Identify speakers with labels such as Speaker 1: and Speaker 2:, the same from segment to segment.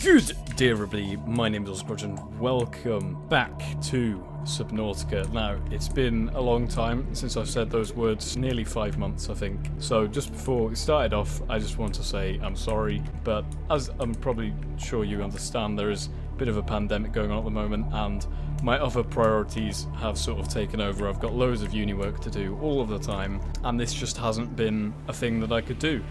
Speaker 1: Good day everybody, my name is Awesomecrunch and welcome back to Subnautica. Now, it's been a long time since I've said those words, nearly 5 months I think. So just before we started off, I just want to say I'm sorry, but as I'm probably sure you understand, there is a bit of a pandemic going on at the moment and my other priorities have sort of taken over. I've got loads of uni work to do all of the time and this just hasn't been a thing that I could do.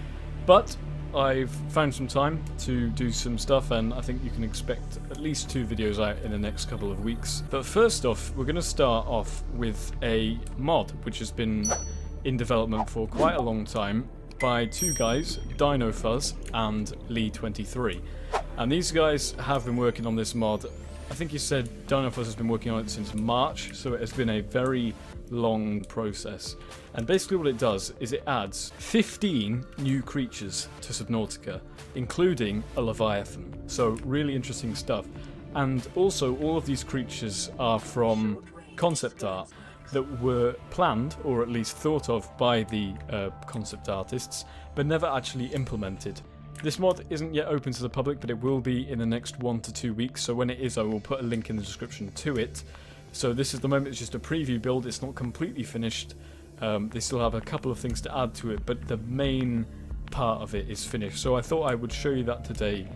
Speaker 1: But I've found some time to do some stuff and I think you can expect at least 2 videos out in the next couple of weeks. But first off, we're going to start off with a mod which has been in development for quite a long time by 2 guys, Dinofuzz and Lee23. And these guys have been working on this mod. I think you said Dinofuzz has been working on it since March, so it has been a very long process. And basically what it does is it adds 15 new creatures to Subnautica, including a Leviathan. So really interesting stuff. And also all of these creatures are from concept art that were planned, or at least thought of, by the concept artists, but never actually implemented. This mod isn't yet open to the public, but it will be in the next 1 to 2 weeks, so when it is I will put a link in the description to it. So this is the moment, it's just a preview build, it's not completely finished. They still have a couple of things to add to it, but the main part of it is finished. So I thought I would show you that today,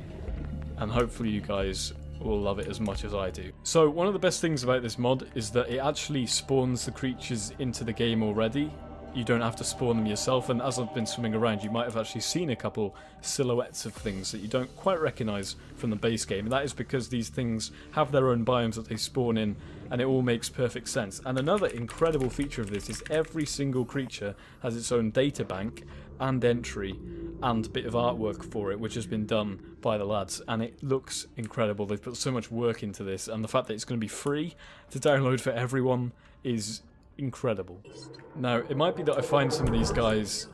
Speaker 1: and hopefully you guys will love it as much as I do. So one of the best things about this mod is that it actually spawns the creatures into the game already. You don't have to spawn them yourself, and as I've been swimming around you might have actually seen a couple silhouettes of things that you don't quite recognise from the base game, and that is because these things have their own biomes that they spawn in, and it all makes perfect sense. And another incredible feature of this is every single creature has its own data bank and entry and bit of artwork for it, which has been done by the lads, and it looks incredible. They've put so much work into this, and the fact that it's going to be free to download for everyone is incredible. Now, it might be that I find some of these guys...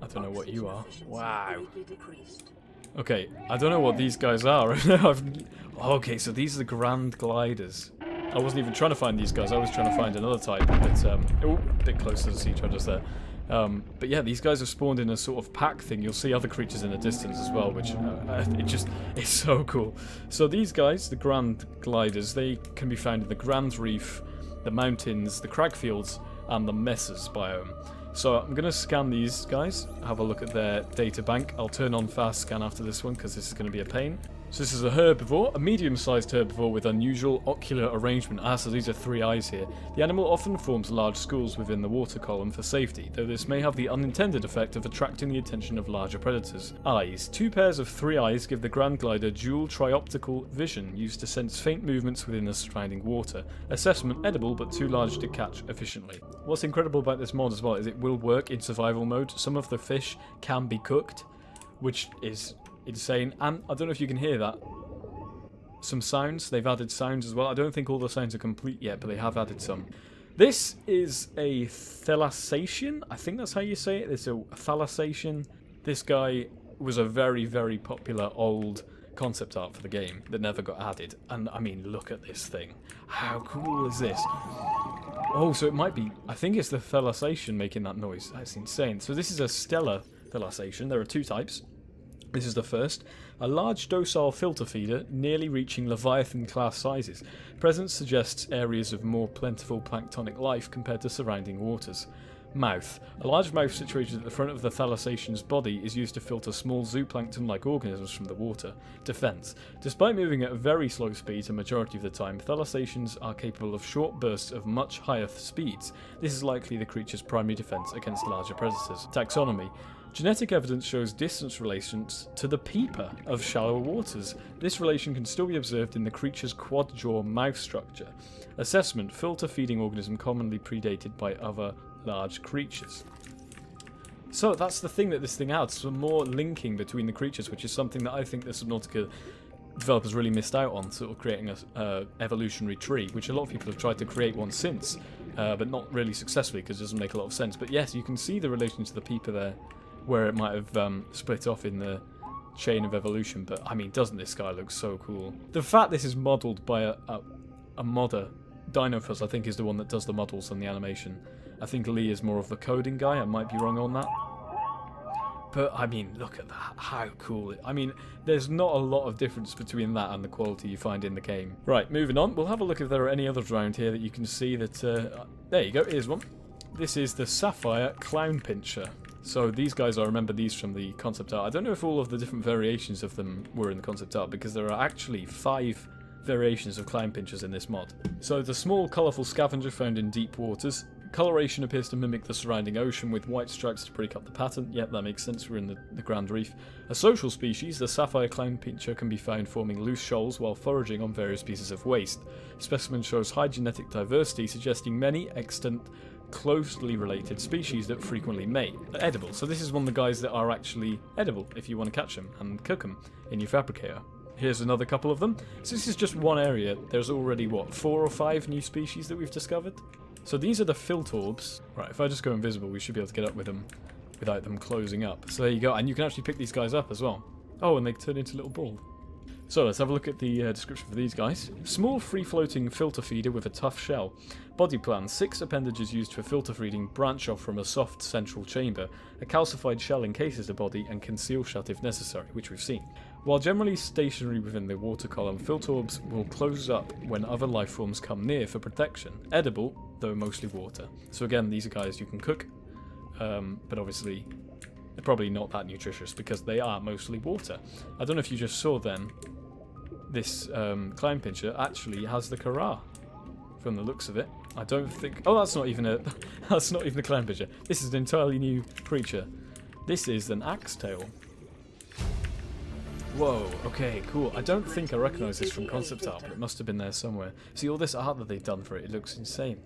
Speaker 1: I don't know what you are. Wow. Okay, I don't know what these guys are. Okay, so these are the Grand Gliders. I wasn't even trying to find these guys, I was trying to find another type, but oh, a bit closer to the sea treaders there. But yeah, these guys have spawned in a sort of pack thing. You'll see other creatures in the distance as well, which it's so cool. So these guys, the Grand Gliders, they can be found in the Grand Reef, the mountains, the crag fields, and the mesas biome. So I'm going to scan these guys, have a look at their data bank. I'll turn on fast scan after this one because this is going to be a pain. So this is a herbivore, a medium-sized herbivore with unusual ocular arrangement. So these are 3 eyes here. The animal often forms large schools within the water column for safety, though this may have the unintended effect of attracting the attention of larger predators. Eyes. 2 pairs of 3 eyes give the Grand Glider dual trioptical vision, used to sense faint movements within the surrounding water. Assessment edible, but too large to catch efficiently. What's incredible about this mod as well is it will work in survival mode. Some of the fish can be cooked, which is insane. And I don't know if you can hear that. Some sounds. They've added sounds as well. I don't think all the sounds are complete yet, but they have added some. This is a thalassation. I think that's how you say it. It's a thalassation. This guy was a very, very popular old concept art for the game that never got added. And I mean, look at this thing. How cool is this? Oh, so it might be... I think it's the thalassation making that noise. That's insane. So this is a stellar thalassation. There are 2 types. This is the first, a large docile filter feeder nearly reaching Leviathan class sizes. Presence suggests areas of more plentiful planktonic life compared to surrounding waters. Mouth. A large mouth situated at the front of the thalassation's body is used to filter small zooplankton-like organisms from the water. Defense. Despite moving at a very slow speed a majority of the time, thalassations are capable of short bursts of much higher speeds. This is likely the creature's primary defense against larger predators. Taxonomy. Genetic evidence shows distance relations to the peeper of shallower waters. This relation can still be observed in the creature's quad-jaw mouth structure. Assessment. Filter feeding organism commonly predated by other large creatures. So that's the thing that this thing adds, some more linking between the creatures, which is something that I think the Subnautica developers really missed out on, sort of creating a evolutionary tree, which a lot of people have tried to create one since, but not really successfully because it doesn't make a lot of sense. But yes, you can see the relation to the peeper there, where it might have split off in the chain of evolution. But I mean, doesn't this guy look so cool? The fact this is modelled by a modder, Dinofuzz I think is the one that does the models and the animation. I think Lee is more of the coding guy, I might be wrong on that. But, I mean, look at that. How cool. I mean, there's not a lot of difference between that and the quality you find in the game. Right, moving on. We'll have a look if there are any others around here that you can see that... there you go. Here's one. This is the Sapphire Clown Pincher. So these guys, I remember these from the concept art. I don't know if all of the different variations of them were in the concept art, because there are actually 5 variations of clown pinchers in this mod. So the small, colourful scavenger found in deep waters. Coloration appears to mimic the surrounding ocean with white stripes to break up the pattern. Yep, that makes sense, we're in the Grand Reef. A social species, the Sapphire Clown Pincher can be found forming loose shoals while foraging on various pieces of waste. Specimen shows high genetic diversity, suggesting many extant, closely related species that frequently mate. Edible, so this is one of the guys that are actually edible if you want to catch them and cook them in your fabricator. Here's another couple of them. So this is just one area. There's already, what, 4 or 5 new species that we've discovered? So these are the Filtorbs. Right, if I just go invisible, we should be able to get up with them without them closing up. So there you go, and you can actually pick these guys up as well. Oh, and they turn into little balls. So let's have a look at the description for these guys. Small free-floating filter feeder with a tough shell. Body plan, 6 appendages used for filter feeding branch off from a soft central chamber. A calcified shell encases the body and can seal shut if necessary, which we've seen. While generally stationary within the water column, Filtorbs will close up when other life forms come near for protection. Edible, though mostly water. So again, these are guys you can cook, but obviously they're probably not that nutritious because they are mostly water. I don't know if you just saw then, this clown pincher actually has the Kara from the looks of it. I don't think... Oh, that's not even a... that's not even a clown pincher. This is an entirely new creature. This is an Axetail. Whoa, okay, cool. I don't think I recognise this from concept art, but it must have been there somewhere. See, all this art that they've done for it, it looks insane.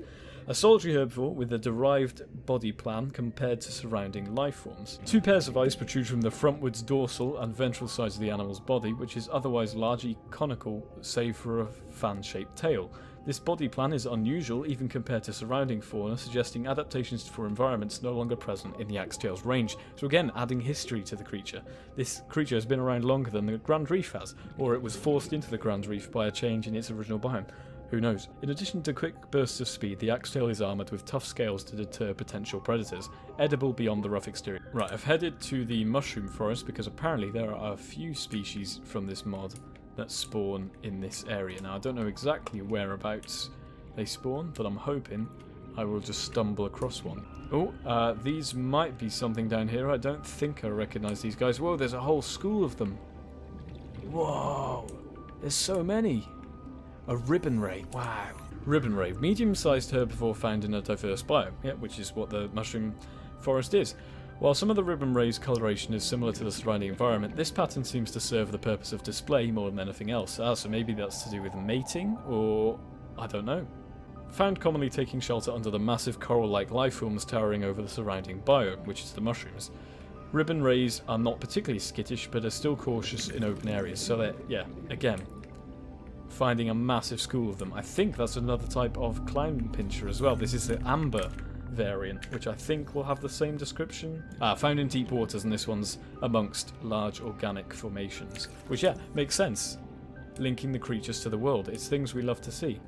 Speaker 1: A solitary herbivore with a derived body plan compared to surrounding life forms. 2 pairs of eyes protrude from the frontwards dorsal and ventral sides of the animal's body, which is otherwise largely conical, save for a fan-shaped tail. This body plan is unusual even compared to surrounding fauna, suggesting adaptations for environments no longer present in the Axetail's range. So again, adding history to the creature. This creature has been around longer than the Grand Reef has, or it was forced into the Grand Reef by a change in its original biome. Who knows? In addition to quick bursts of speed, the Axetail is armoured with tough scales to deter potential predators, edible beyond the rough exterior. Right, I've headed to the mushroom forest because apparently there are a few species from this mod that spawn in this area. Now, I don't know exactly whereabouts they spawn, but I'm hoping I will just stumble across one. Oh, these might be something down here. I don't think I recognise these guys. Whoa, there's a whole school of them. Whoa, there's so many. A Ribbonray, wow. Ribbonray, medium-sized herbivore found in a diverse biome, yeah, which is what the mushroom forest is. While some of the Ribbonray's coloration is similar to the surrounding environment, this pattern seems to serve the purpose of display more than anything else. So maybe that's to do with mating, or I don't know. Found commonly taking shelter under the massive coral-like life forms towering over the surrounding biome, which is the mushrooms. Ribbonrays are not particularly skittish, but are still cautious in open areas, so they're, yeah, again, finding a massive school of them. I think that's another type of clown pincher as well. This is the amber variant, which I think will have the same description. Found in deep waters, and this one's amongst large organic formations. Which, yeah, makes sense. Linking the creatures to the world. It's things we love to see.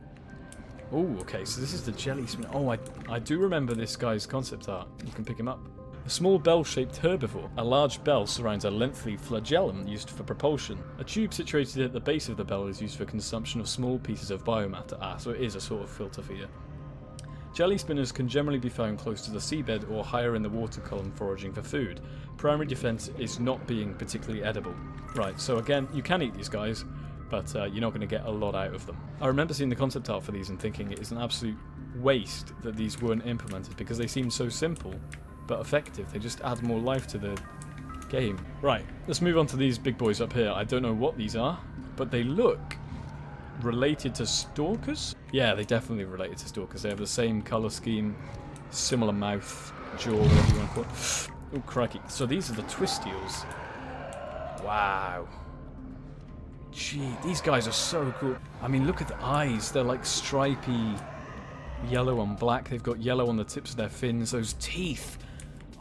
Speaker 1: Oh, okay, so this is the jelly spin. Oh, I do remember this guy's concept art. You can pick him up. A small bell-shaped herbivore. A large bell surrounds a lengthy flagellum used for propulsion. A tube situated at the base of the bell is used for consumption of small pieces of biomatter. So it is a sort of filter feeder. Jelly spinners can generally be found close to the seabed or higher in the water column foraging for food. Primary defense is not being particularly edible. Right, so again, you can eat these guys, but you're not going to get a lot out of them. I remember seeing the concept art for these and thinking it is an absolute waste that these weren't implemented because they seem so simple but effective. They just add more life to the game. Right, let's move on to these big boys up here. I don't know what these are, but they look related to stalkers? Yeah, they definitely related to stalkers. They have the same colour scheme, similar mouth, jaw, whatever you want to call it. Oh, crikey. So these are the Twisteals. Wow. Gee, these guys are so cool. I mean, look at the eyes. They're like stripy yellow and black. They've got yellow on the tips of their fins. Those teeth.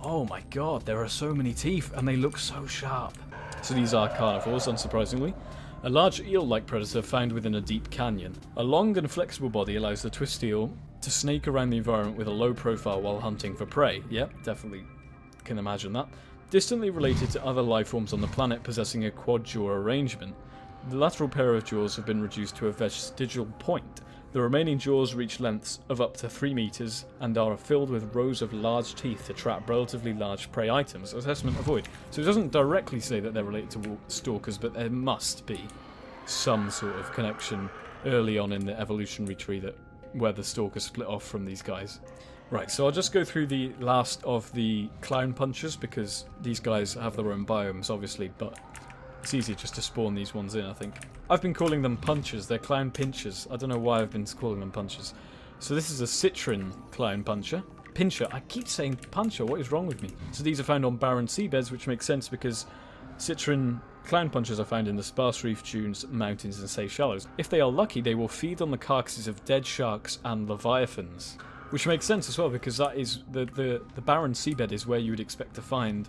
Speaker 1: Oh my god, there are so many teeth, and they look so sharp. So these are carnivores, unsurprisingly. A large eel-like predator found within a deep canyon. A long and flexible body allows the Twisteal to snake around the environment with a low profile while hunting for prey. Yep, definitely can imagine that. Distantly related to other life forms on the planet possessing a quad jaw arrangement, the lateral pair of jaws have been reduced to a vestigial point. The remaining jaws reach lengths of up to 3 meters and are filled with rows of large teeth to trap relatively large prey items. Assessment avoid. So it doesn't directly say that they're related to stalkers, but there must be some sort of connection early on in the evolutionary tree where the stalkers split off from these guys. Right, so I'll just go through the last of the clown punchers because these guys have their own biomes, obviously, but it's easier just to spawn these ones in, I think. I've been calling them punchers. They're clown pinchers. I don't know why I've been calling them punchers. So this is a citrin clown puncher. Pincher. I keep saying puncher. What is wrong with me? So these are found on barren seabeds, which makes sense because citrin clown punchers are found in the sparse reef dunes, mountains, and safe shallows. If they are lucky, they will feed on the carcasses of dead sharks and leviathans, which makes sense as well because that is the barren seabed is where you would expect to find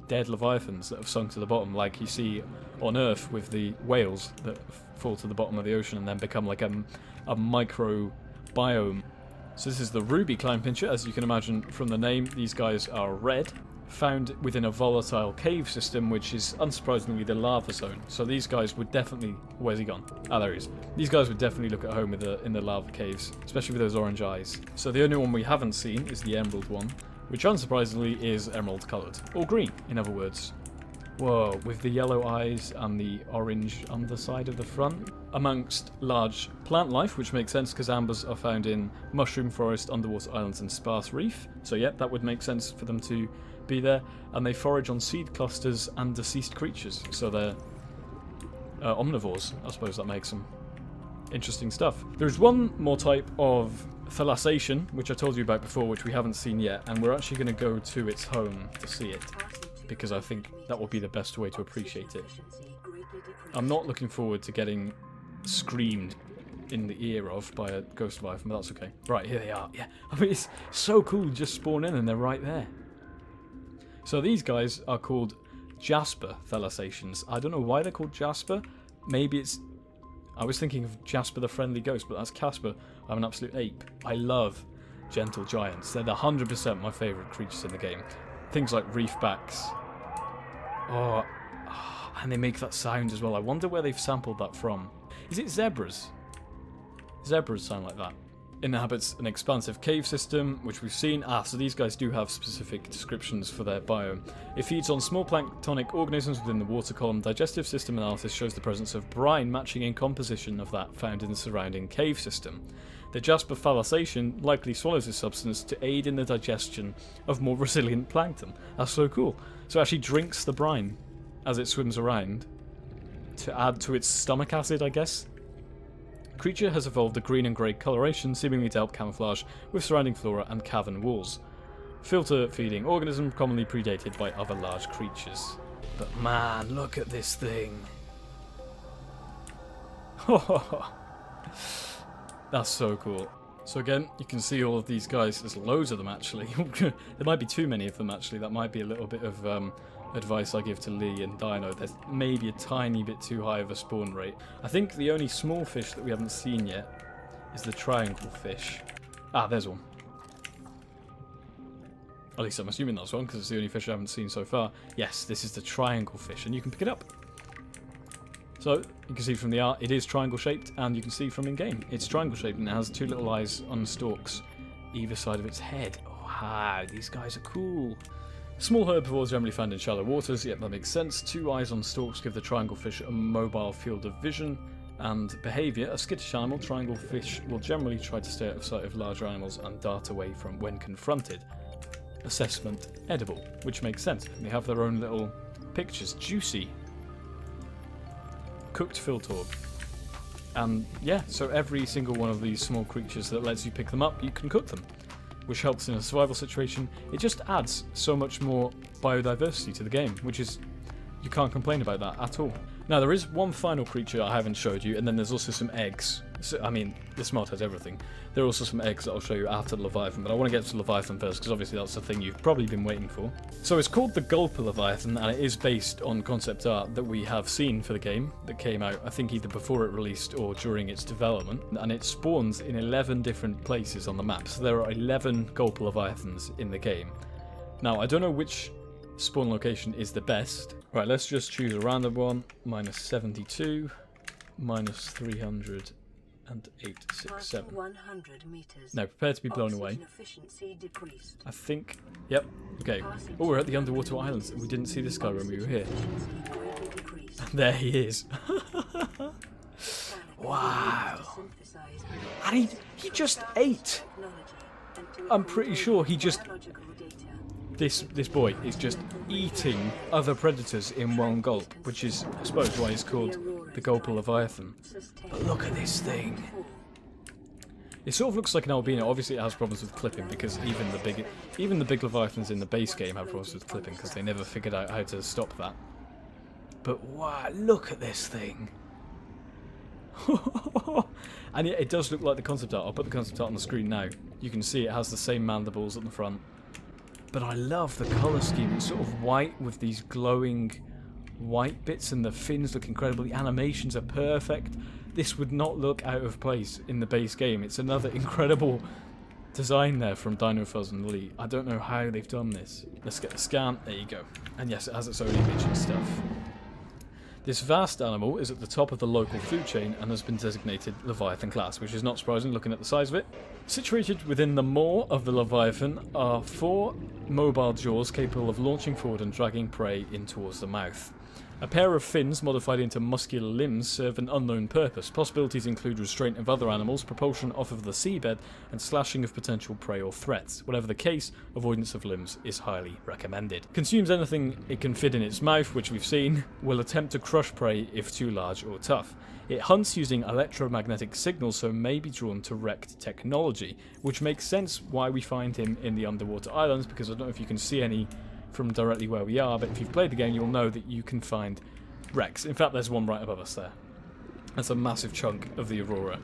Speaker 1: dead leviathans that have sunk to the bottom, like you see on Earth with the whales that fall to the bottom of the ocean and then become like a micro biome. So this is the ruby clown pincher. As you can imagine from the name, these guys are red, found within a volatile cave system, which is unsurprisingly the lava zone. So these guys would definitely... Where's he gone? Ah, there he is. These guys would definitely look at home in the lava caves, especially with those orange eyes. So the only one we haven't seen is the emerald one, which unsurprisingly is emerald coloured, or green, in other words. Whoa, with the yellow eyes and the orange underside of the front. Amongst large plant life, which makes sense because ambers are found in mushroom forest, underwater islands and sparse reef. So yep, that would make sense for them to be there. And they forage on seed clusters and deceased creatures. So they're omnivores, I suppose that makes them. Interesting stuff. There's one more type of thalassation, which I told you about before, which we haven't seen yet, and we're actually going to go to its home to see it, because I think that will be the best way to appreciate it. I'm not looking forward to getting screamed in the ear of by a ghost leviathan, but that's okay. Right, here they are. Yeah, I mean, it's so cool to just spawn in and they're right there. So these guys are called Jasper thalassations. I don't know why they're called Jasper. Maybe it's... I was thinking of Jasper the Friendly Ghost, but that's Casper. I'm an absolute ape. I love gentle giants. They're 100% my favourite creatures in the game. Things like reefbacks. Oh, and they make that sound as well. I wonder where they've sampled that from. Is it zebras? Zebras sound like that. Inhabits an expansive cave system, which we've seen. So these guys do have specific descriptions for their biome. It feeds on small planktonic organisms within the water column. Digestive system analysis shows the presence of brine matching in composition of that found in the surrounding cave system. The Jasper thalassation likely swallows this substance to aid in the digestion of more resilient plankton. That's so cool. So it actually drinks the brine as it swims around to add to its stomach acid, I guess. Creature has evolved a green and grey coloration, seemingly to help camouflage with surrounding flora and cavern walls. Filter feeding organism, commonly predated by other large creatures. But man, look at this thing. That's so cool. So again, you can see all of these guys. There's loads of them actually. There might be too many of them actually. That might be a little bit of advice I give to Lee and Dino. There's maybe a tiny bit too high of a spawn rate. I think the only small fish that we haven't seen yet is the triangle fish. Ah, there's one. At least I'm assuming that's one because it's the only fish I haven't seen so far. Yes, this is the triangle fish and you can pick it up. So, you can see from the art, it is triangle shaped, and you can see from in-game, it's triangle shaped and it has two little eyes on the stalks either side of its head. Oh, wow, these guys are cool. Small herbivores generally found in shallow waters, yep, that makes sense. Two eyes on stalks give the triangle fish a mobile field of vision and behaviour. A skittish animal, triangle fish will generally try to stay out of sight of larger animals and dart away from when confronted. Assessment, edible, which makes sense. They have their own little pictures. Juicy. Cooked Filtorb. And yeah, so every single one of these small creatures that lets you pick them up, you can cook them, which helps in a survival situation. It just adds so much more biodiversity to the game, which is, you can't complain about that at all. Now there is one final creature I haven't showed you, and then there's also some eggs. So, I mean, this mod has everything. There are also some eggs that I'll show you after the Leviathan, but I want to get to Leviathan first, because obviously that's the thing you've probably been waiting for. So it's called the GULPER Leviathan, and it is based on concept art that we have seen for the game, that came out, I think either before it released or during its development, and it spawns in 11 different places on the map. So there are 11 GULPER Leviathans in the game. Now, I don't know which spawn location is the best. Right, let's just choose a random one. Minus 72, minus 308.67.
Speaker 2: 100 meters.
Speaker 1: No, prepare to be blown away.
Speaker 2: Efficiency decreased.
Speaker 1: I think, yep, okay. Oh, we're at the underwater islands. We didn't see this guy when we were here. There he is. Wow. And he just ate. I'm pretty sure he just... This boy is just eating other predators in one gulp, which is, I suppose, why he's called the Gulper Leviathan. But look at this thing. It sort of looks like an albino. Obviously, it has problems with clipping because even the big Leviathans in the base game have problems with clipping because they never figured out how to stop that. But wow, look at this thing. And it does look like the concept art. I'll put the concept art on the screen now. You can see it has the same mandibles at the front. But I love the colour scheme. It's sort of white with these glowing white bits and the fins look incredible. The animations are perfect. This would not look out of place in the base game. It's another incredible design there from Dinofuzz and Lee. I don't know how they've done this. Let's get the scan. There you go. And yes, it has its own image and stuff. This vast animal is at the top of the local food chain and has been designated Leviathan class, which is not surprising looking at the size of it. Situated within the maw of the Leviathan are 4 mobile jaws capable of launching forward and dragging prey in towards the mouth. A pair of fins modified into muscular limbs serve an unknown purpose. Possibilities include restraint of other animals, propulsion off of the seabed, and slashing of potential prey or threats. Whatever the case, avoidance of limbs is highly recommended. Consumes anything it can fit in its mouth, which we've seen. Will attempt to crush prey if too large or tough. It hunts using electromagnetic signals, so may be drawn to wrecked technology, which makes sense why we find him in the underwater islands, because I don't know if you can see any from directly where we are, but if you've played the game you'll know that you can find wrecks. In fact, there's one right above us there. That's a massive chunk of the Aurora.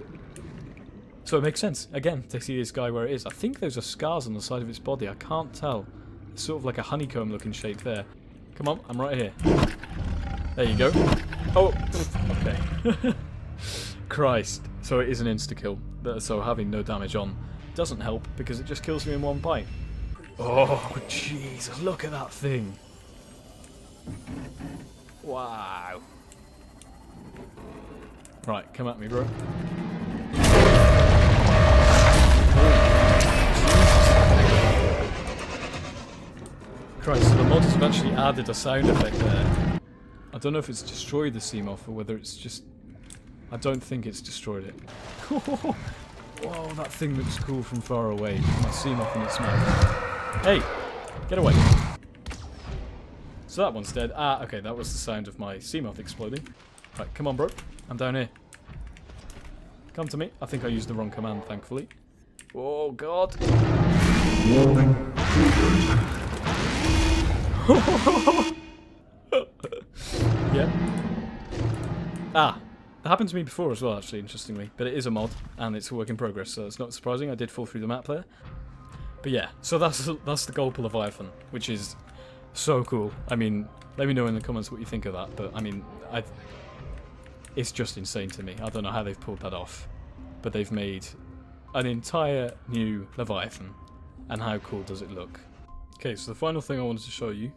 Speaker 1: So it makes sense, again, to see this guy where it is. I think those are scars on the side of its body, I can't tell. It's sort of like a honeycomb looking shape there. Come on, I'm right here. There you go. Oh, okay. Christ. So it is an insta-kill, so having no damage on doesn't help because it just kills me in one bite. Oh, Jesus, look at that thing. Wow. Right, come at me, bro. Christ, so the mods have actually added a sound effect there. I don't know if it's destroyed the Seamoth or whether it's just... I don't think it's destroyed it. Whoa, that thing looks cool from far away. My Seamoth in its mouth. Hey, get away. So that one's dead. Ah, okay, that was the sound of my Seamoth exploding. Right, come on, bro. I'm down here. Come to me. I think I used the wrong command, thankfully. Oh, God. Yeah. Ah, that happened to me before as well, actually, interestingly. But it is a mod, and it's a work in progress, so it's not surprising. I did fall through the map there. But yeah, so that's the Gulper Leviathan, which is so cool. I mean, let me know in the comments what you think of that. But I mean, it's just insane to me. I don't know how they've pulled that off, but they've made an entire new Leviathan, and how cool does it look? Okay, so the final thing I wanted to show you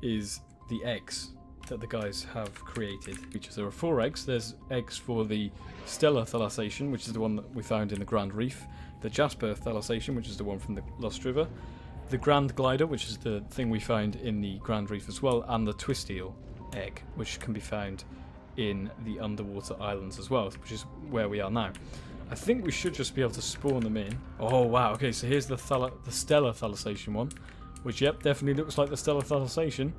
Speaker 1: is the eggs that the guys have created. There are 4 eggs. There's eggs for the Stellar Thalassation, which is the one that we found in the Grand Reef. The Jasper Thalassation, which is the one from the Lost River. The Grand Glider, which is the thing we found in the Grand Reef as well. And the Twist Eel egg, which can be found in the underwater islands as well, which is where we are now. I think we should just be able to spawn them in. Oh, wow. Okay, so here's the Stellar Thalassation one, which, yep, definitely looks like the Stellar Thalassation.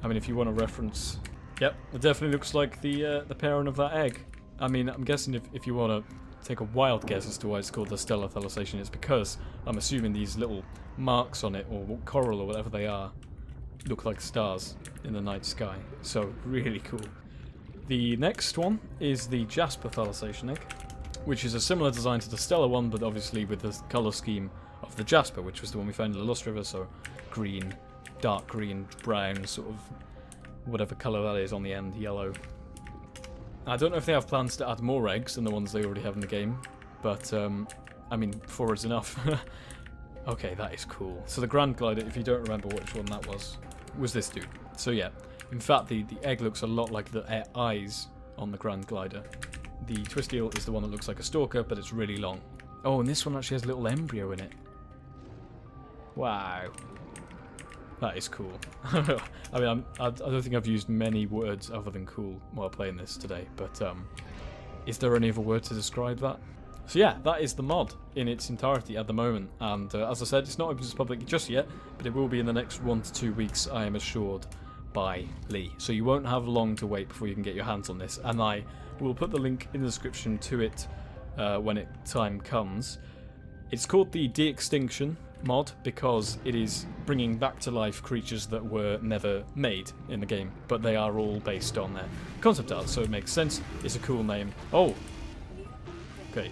Speaker 1: I mean, if you want to reference... Yep, it definitely looks like the parent of that egg. I mean, I'm guessing if you want to take a wild guess as to why it's called the Stellar Thalassation, it's because I'm assuming these little marks on it, or coral or whatever they are, look like stars in the night sky. So, really cool. The next one is the Jasper Thalassation egg, which is a similar design to the Stellar one, but obviously with the colour scheme of the Jasper, which was the one we found in the Lost River, so green, dark green, brown, sort of whatever colour that is on the end, yellow. I don't know if they have plans to add more eggs than the ones they already have in the game, but I mean, 4 is enough. Okay, that is cool. So the Grand Glider, if you don't remember which one that was, was this dude. So yeah, in fact the egg looks a lot like the eyes on the Grand Glider. The twist eel is the one that looks like a stalker, but it's really long. Oh, and this one actually has a little embryo in it. Wow. That is cool. I mean, I don't think I've used many words other than cool while playing this today, but is there any other word to describe that? So yeah, that is the mod in its entirety at the moment, and as I said, it's not open to the public just yet, but it will be in the next 1 to 2 weeks, I am assured, by Lee. So you won't have long to wait before you can get your hands on this, and I will put the link in the description to it when time comes. It's called the De-Extinction mod because it is bringing back to life creatures that were never made in the game, but they are all based on their concept art, so it makes sense. It's a cool name. Oh! Okay.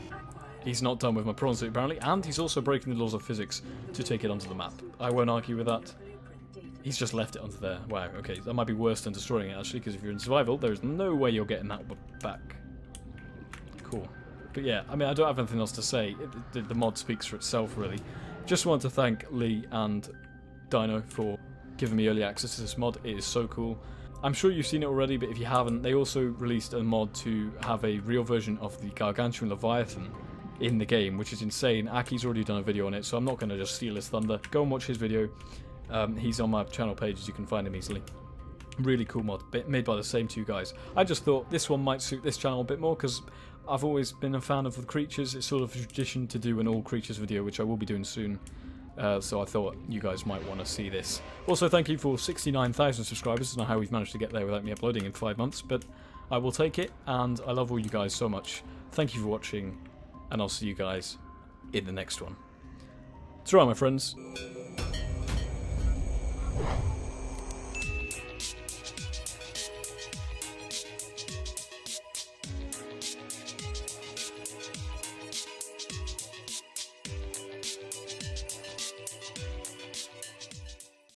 Speaker 1: He's not done with my prawn suit apparently, and he's also breaking the laws of physics to take it onto the map. I won't argue with that. He's just left it onto there. Wow, okay. That might be worse than destroying it actually, because if you're in survival, there is no way you're getting that back. Cool. But yeah, I mean, I don't have anything else to say. The mod speaks for itself, really. Just want to thank Lee and Dino for giving me early access to this mod. It is so cool. I'm sure you've seen it already, but if you haven't, they also released a mod to have a real version of the Gargantuan Leviathan in the game, which is insane. Aki's already done a video on it, so I'm not going to just steal his thunder. Go and watch his video. He's on my channel pages, you can find him easily. Really cool mod, made by the same two guys. I just thought this one might suit this channel a bit more, because I've always been a fan of the creatures. It's sort of a tradition to do an all creatures video, which I will be doing soon. So I thought you guys might want to see this. Also, thank you for 69,000 subscribers. I don't know how we've managed to get there without me uploading in 5 months, but I will take it, and I love all you guys so much. Thank you for watching, and I'll see you guys in the next one. Ta-ra, my friends.